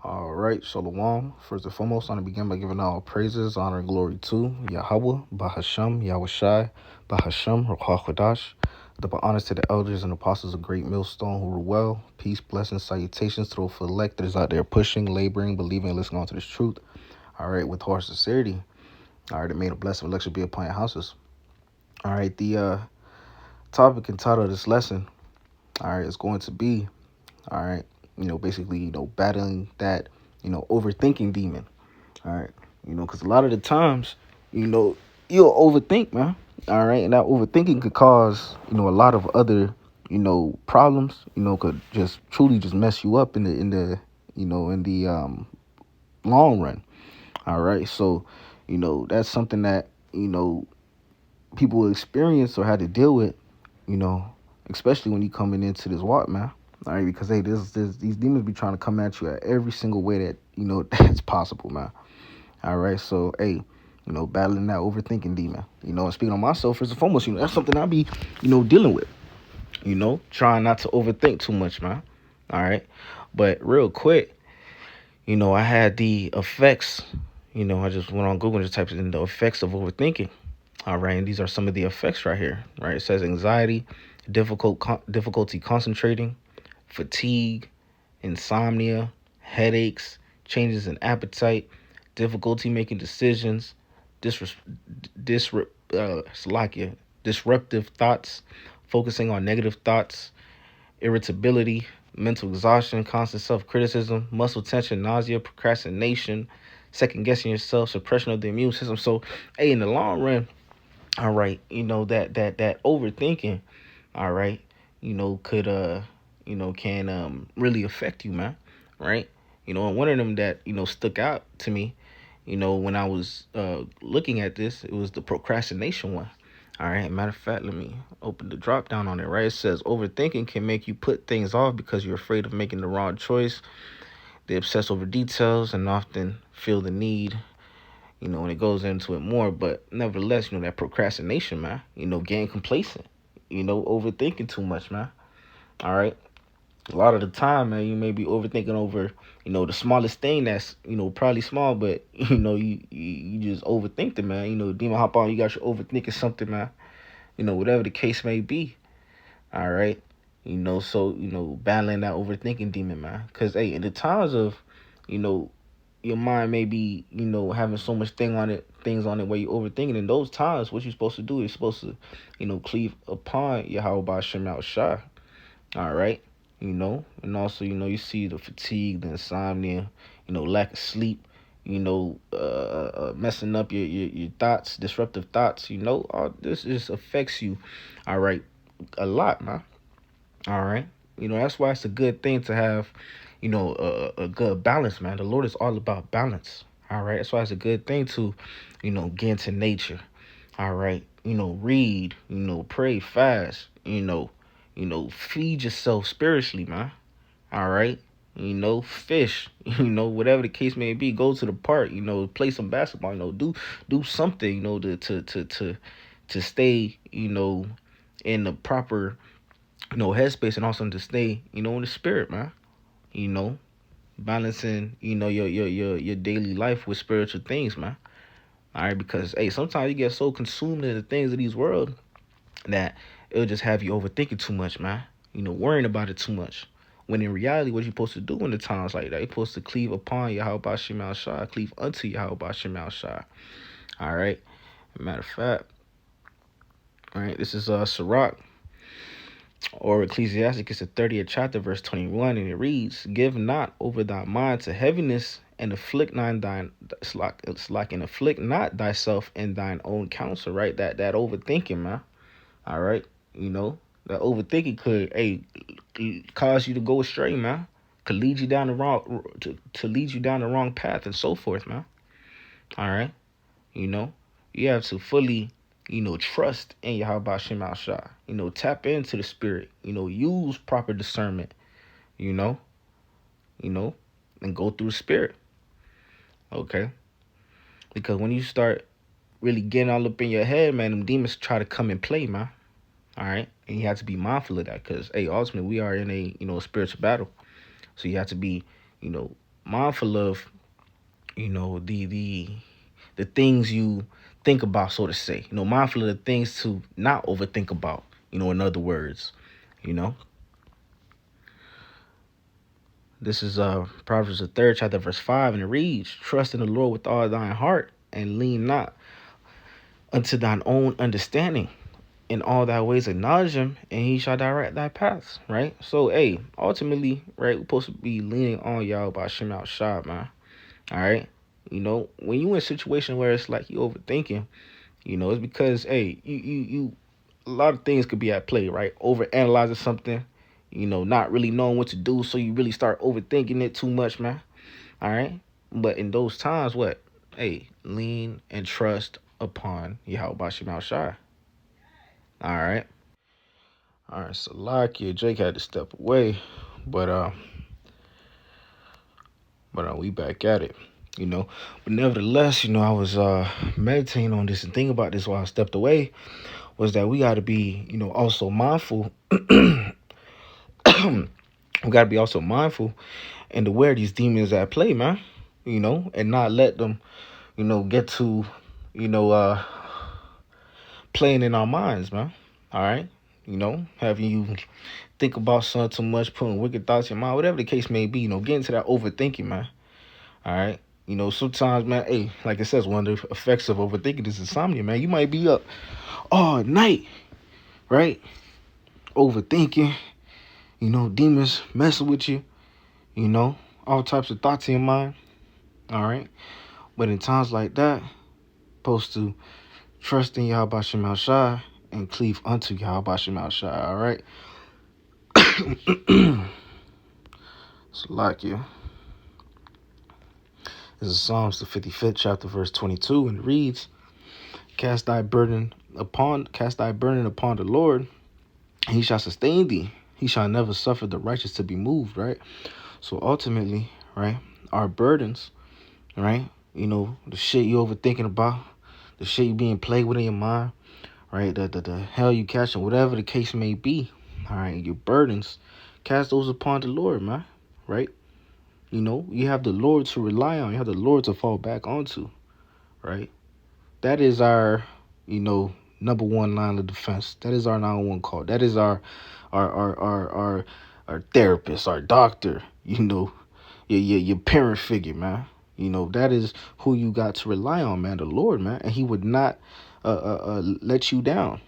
All right, Shalom. First and foremost, I want to begin by giving all praises, honor, and glory to Yahweh, Bahasham, Yahushai, Bahasham, Ruach Kodash. Double honors to the elders and apostles of Great Millstone who rule well. Peace, blessings, salutations to those elect that is out there pushing, laboring, believing, and listening on to this truth. All right, with heart sincerity. All right, it made a blessing election be upon your houses. All right, the topic and title of this lesson, all right, is going to be, all right, basically, battling that, overthinking demon. All right. Because a lot of the times, you know, you'll overthink, man. All right. And that overthinking could cause, a lot of other, problems, could just truly just mess you up in the long run. All right. So, that's something that, people will experience or had to deal with, you know, especially when you coming into this walk, man. All right, because hey, these demons be trying to come at you at every single way that that's possible, man. All right, so hey, battling that overthinking demon. And speaking on myself first and foremost, that's something I be, dealing with. Trying not to overthink too much, man. All right, but real quick, I had the effects. I just went on Google and just typed in the effects of overthinking. All right, and these are some of the effects right here. Right, it says anxiety, difficulty concentrating, fatigue, insomnia, headaches, changes in appetite, difficulty making decisions, disrupt, disruptive thoughts, focusing on negative thoughts, irritability, mental exhaustion, constant self-criticism, muscle tension, nausea, procrastination, second guessing yourself, suppression of the immune system. So, hey, in the long run, all right, that overthinking, all right, could can really affect you, man. Right? And one of them that, stuck out to me, when I was looking at this, it was the procrastination one. All right, matter of fact, let me open the drop down on it, right? It says overthinking can make you put things off because you're afraid of making the wrong choice. They obsess over details and often feel the need, and it goes into it more. But nevertheless, that procrastination, man, getting complacent, overthinking too much, man. All right. A lot of the time, man, you may be overthinking over, the smallest thing that's, probably small, but, you just overthink it, man. Demon hop on, you got your overthinking something, man. Whatever the case may be. All right. So, battling that overthinking demon, man. Because, hey, in the times of, you know, your mind may be, having so much things on it where you're overthinking. In those times, what you're supposed to do is supposed to, cleave upon Yahweh Shem Al Shah. All right. And also, you see the fatigue, the insomnia, lack of sleep, messing up your thoughts, disruptive thoughts, all this just affects you, all right, a lot, man. All right. That's why it's a good thing to have, a good balance, man. The Lord is all about balance. All right. That's why it's a good thing to, get into nature. All right. Read, pray, fast, feed yourself spiritually, man. All right. Fish, whatever the case may be, go to the park, play some basketball, do something, to stay, in the proper, headspace, and also to stay, in the spirit, man. You know, balancing, your daily life with spiritual things, man. All right, because hey, sometimes you get so consumed in the things of these world that it'll just have you overthinking too much, man. Worrying about it too much. When in reality, what you're supposed to do in the times like that, you're supposed to cleave upon Yahweh Shemal Shah, cleave unto Yahweh Shemal Shah. All right. Matter of fact, all right, this is Sirach or Ecclesiasticus, the 30th chapter, verse 21, and it reads, "Give not over thy mind to heaviness, and afflict not thine. It's like and afflict not thyself in thine own counsel." Right, that overthinking, man. All right, that overthinking could cause you to go astray, man. Could lead you down the wrong to lead you down the wrong path and so forth, man. All right, you know, you have to fully, trust in Yahweh Shem Al Shah. Tap into the spirit. Use proper discernment. You know, you know, and go through the spirit. Okay, because when you start really getting all up in your head, man, them demons try to come and play, man. All right, and you have to be mindful of that, because hey, ultimately we are in a spiritual battle, so you have to be, you know mindful of, the things you think about, so to say. Mindful of the things to not overthink about. In other words, you know. This is Proverbs the third chapter, verse 5, and it reads, "Trust in the Lord with all thine heart, and lean not unto thine own understanding. In all thy ways acknowledge him, and he shall direct thy paths." Right? So, hey, ultimately, right, we're supposed to be leaning on y'all by Shem out shot, man. All right? When you in a situation where it's like you overthinking, it's because, hey, you a lot of things could be at play, right? Over analyzing something, not really knowing what to do, so you really start overthinking it too much, man. All right? But in those times, what? Hey, lean and trust upon Yahweh Bashim Al Shai. All right. All right, so Lakia, Jake had to step away, but we back at it, you know. But nevertheless, I was meditating on this and thinking about this while I stepped away, was that we got to be, also mindful. We got to be also mindful and aware of these demons at play, man. And not let them, get to, you know, uh, playing in our minds, man. All right. Having you think about something too much, putting wicked thoughts in your mind, whatever the case may be, get into that overthinking, man. All right. Sometimes, man, hey, like it says, one of the effects of overthinking is insomnia, man. You might be up all night, right? Overthinking, demons messing with you, all types of thoughts in your mind. All right. But in times like that, supposed to trust in Yahweh Shem Shai and cleave unto Yahweh Shem Shai. All right. So like you. This is Psalms the 55th chapter, verse 22, and it reads, Cast thy burden upon the Lord, and he shall sustain thee. He shall never suffer the righteous to be moved, right? So ultimately, right, our burdens, right, the shit you overthinking about, the shit you being played with in your mind, right, the hell you catching, whatever the case may be, all right, your burdens, cast those upon the Lord, man, right? You have the Lord to rely on. You have the Lord to fall back onto, right? That is our, number one line of defense. That is our 911 call. That is our therapist, our doctor, your parent figure, man. That is who you got to rely on, man, the Lord, man. And he would not let you down,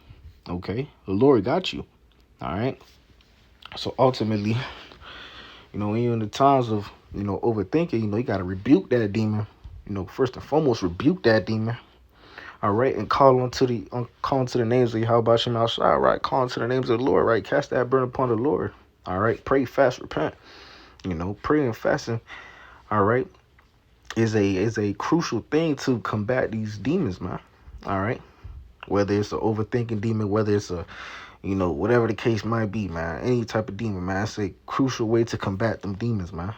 okay? The Lord got you, all right? So ultimately, when you're in the times of, overthinking, you got to rebuke that demon. First and foremost, rebuke that demon. All right, and call on to the names of Yahweh Shem Al Shai, right? Call on to the names of the Lord, right? Cast that burden upon the Lord. All right, pray, fast, repent. Praying and fasting, all right, is a crucial thing to combat these demons, man. All right, whether it's an overthinking demon, whether it's a whatever the case might be, man, any type of demon, man, it's a crucial way to combat them demons, man.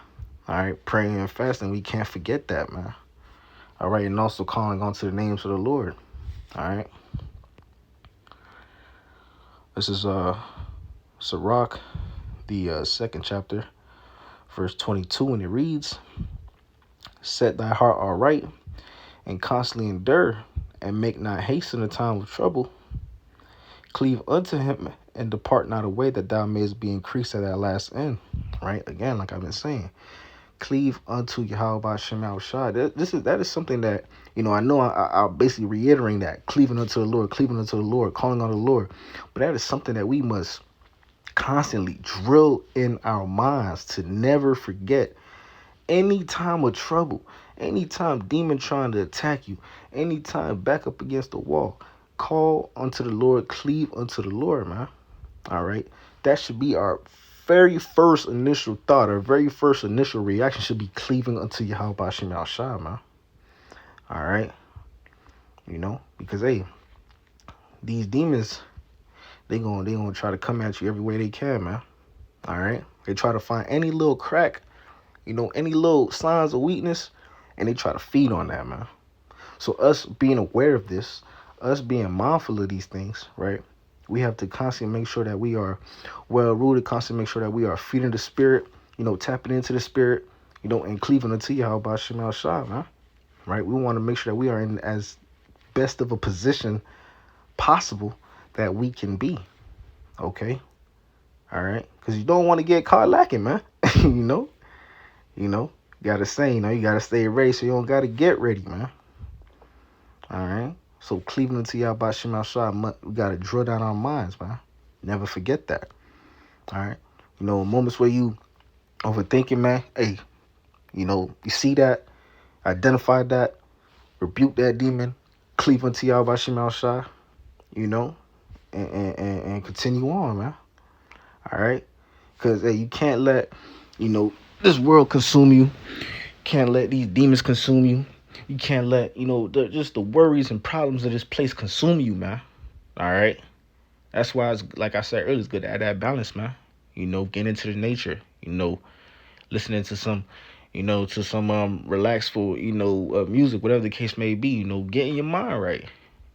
All right, praying and fasting, we can't forget that, man. All right, and also calling on to the names of the Lord. All right. This is Sirach, the second chapter, verse 22, and it reads, Set thy heart aright, and constantly endure, and make not haste in the time of trouble. Cleave unto him, and depart not away, that thou mayest be increased at thy last end. Right? Again, like I've been saying, cleave unto Yahweh Shem Al Shai. That is something that, I know I'll basically reiterating that, cleaving unto the Lord, calling on the Lord. But that is something that we must constantly drill in our minds to never forget. Any time of trouble, anytime demon trying to attack you, anytime back up against the wall, call unto the Lord, cleave unto the Lord, man. All right. That should be our very first initial thought, our very first initial reaction should be cleaving unto Yahweh Shem Al Shai, man. All right. Because, hey, these demons, they gonna try to come at you every way they can, man. All right. They try to find any little crack, any little signs of weakness, and they try to feed on that, man. So us being aware of this, us being mindful of these things, right? We have to constantly make sure that we are well-rooted, constantly make sure that we are feeding the spirit, tapping into the spirit, and Cleveland to you, how about Shemal Shah, man? Right? We want to make sure that we are in as best of a position possible that we can be. Okay? All right? Because you don't want to get caught lacking, man. you know? You know? You gotta say, you gotta stay ready so you don't gotta get ready, man. All right? So Cleveland to y'all about Shemal Shah, we gotta drill down our minds, man. Never forget that. All right? Moments where you overthinking, man. Hey, you see that, identify that, rebuke that demon, Cleveland to y'all about Shemal Shah, you know, and continue on, man. All right? Because hey, you can't let, this world consume you. Can't let these demons consume you. You can't let, just the worries and problems of this place consume you, man. All right? That's why, it's, like I said earlier, it's good to add that balance, man. Get into the nature, listening to some, relaxful, music, whatever the case may be, getting your mind right.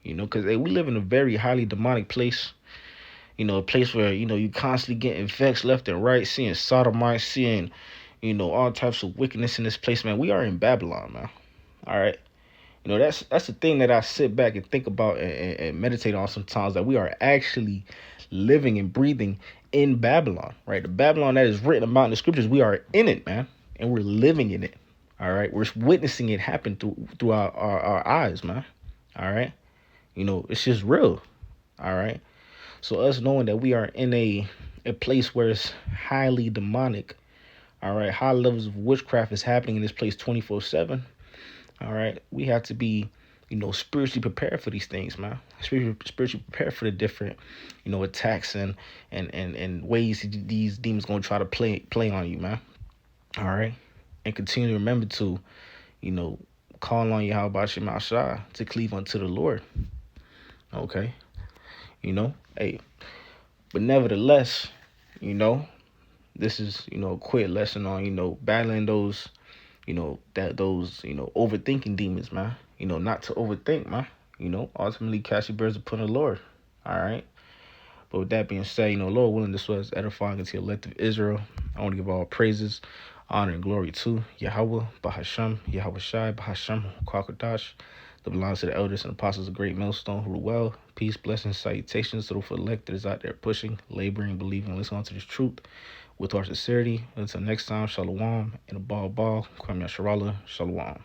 Because hey, we live in a very highly demonic place. A place where, you constantly getting vexed left and right, seeing sodomites, seeing, all types of wickedness in this place, man. We are in Babylon, man. All right. That's the thing that I sit back and think about and meditate on sometimes, that we are actually living and breathing in Babylon, right? The Babylon that is written about in the scriptures, we are in it, man, and we're living in it. All right. We're witnessing it happen through our eyes, man. All right. It's just real. All right. So us knowing that we are in a place where it's highly demonic, all right, high levels of witchcraft is happening in this place 24/7. All right, we have to be, spiritually prepared for these things, man. Spiritually prepared for the different, attacks and ways these demons gonna try to play on you, man. All right, and continue to remember to, call on Yahweh Shema Shah to cleave unto the Lord. Okay, hey, but nevertheless, this is, a quick lesson on, battling those, overthinking demons, man. Not to overthink, man. Ultimately cast your burdens upon the Lord. All right. But with that being said, Lord willing, this was edifying unto the elect of Israel. I want to give all praises, honor, and glory to Yahweh, Bahasham, Yahweh Shai, Bahasham, Kwakadash, that belongs to the elders and apostles of Great Millstone who are well. Peace, blessings, salutations to the elect that is out there pushing, laboring, believing, listening to this truth with our sincerity. Until next time, Shalom, and a ball, Kwame Sharala, Shalom.